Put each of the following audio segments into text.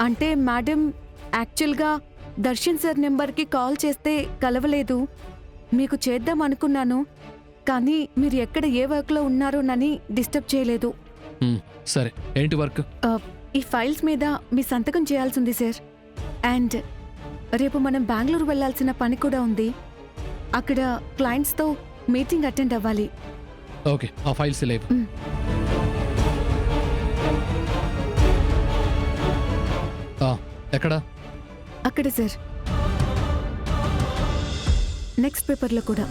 అంటే మేడం, యాక్చువల్గా దర్శన్ సార్ నెంబర్కి కాల్ చేస్తే కలవలేదు. మీకు చేద్దాం అనుకున్నాను, కానీ మీరు ఎక్కడ ఏ వర్క్లో ఉన్నారోనని డిస్టర్బ్ చేయలేదు. సరే, ఏంటి వర్క్? ఈ ఫైల్స్ మీద మీ సంతకం చేయాల్సింది సార్. అండ్ రేపు మనం బెంగళూరు వెళ్లాల్సిన పని కూడా ఉంది. అక్కడ క్లయింట్స్తో మీటింగ్ అటెండ్ అవ్వాలి. ఓకే, ఆ ఫైల్స్ లేవు. ఎక్కడా? అక్కడ సార్, నెక్స్ట్ పేపర్లో కూడా.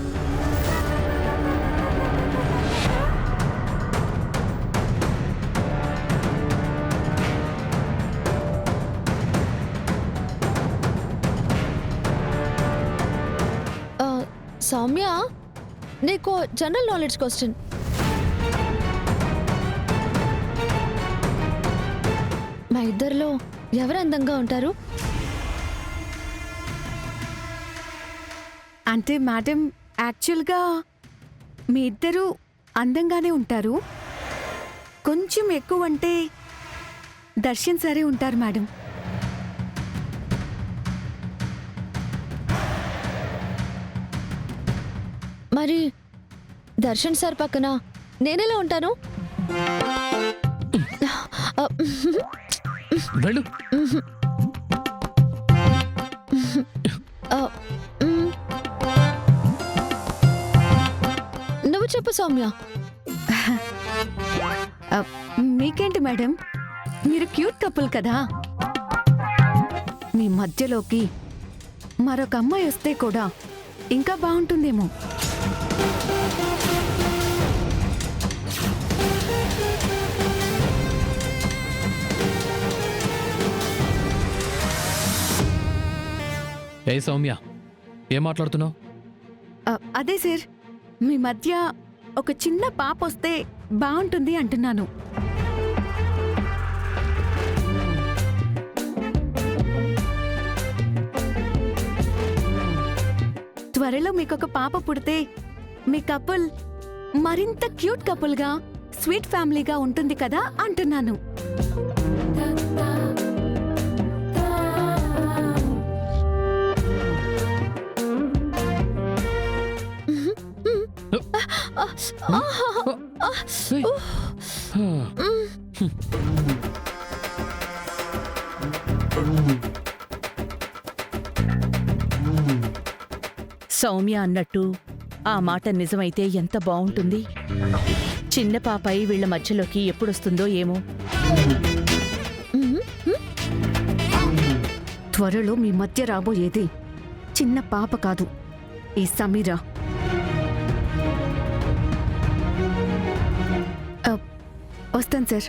సౌమ్య, నీకు జనరల్ నాలెడ్జ్ క్వశ్చన్. మా ఇద్దరిలో ఎవరు అందంగా ఉంటారు? అంటే మేడం, యాక్చువల్గా మీ ఇద్దరూ అందంగానే ఉంటారు. కొంచెం ఎక్కువ అంటే దర్శన్ సారే ఉంటారు మేడం. మరి దర్శన్ సార్ పక్కన నేనెలా ఉంటాను? వెళ్ళు. నువ్వు చెప్పు సౌమ్య. మీకేంటి మేడం, మీరు క్యూట్ కపుల్ కదా. మీ మధ్యలోకి మరొక అమ్మాయి వస్తే కూడా ఇంకా బాగుంటుందేమో. ఏ సౌమ్య, ఏం మాట్లాడుతున్నావు? అదే సార్, మీ మధ్య ఒక చిన్న పాప వస్తే బాగుంటుంది అంటున్నాను. త్వరలో మీకొక పాప పుడితే మీ కపుల్ మరింత క్యూట్ కపుల్గా, స్వీట్ ఫ్యామిలీగా ఉంటుంది కదా అంటున్నాను. సౌమ్య అన్నట్టు ఆ మాట నిజమైతే ఎంత బావుంటుంది. చిన్న పాపాయి వీళ్ల మధ్యలోకి ఎప్పుడొస్తుందో ఏమో. త్వరలో మీ మధ్య రాబోయేది చిన్న పాప కాదు, ఈ సమీరా. వస్తాను సార్.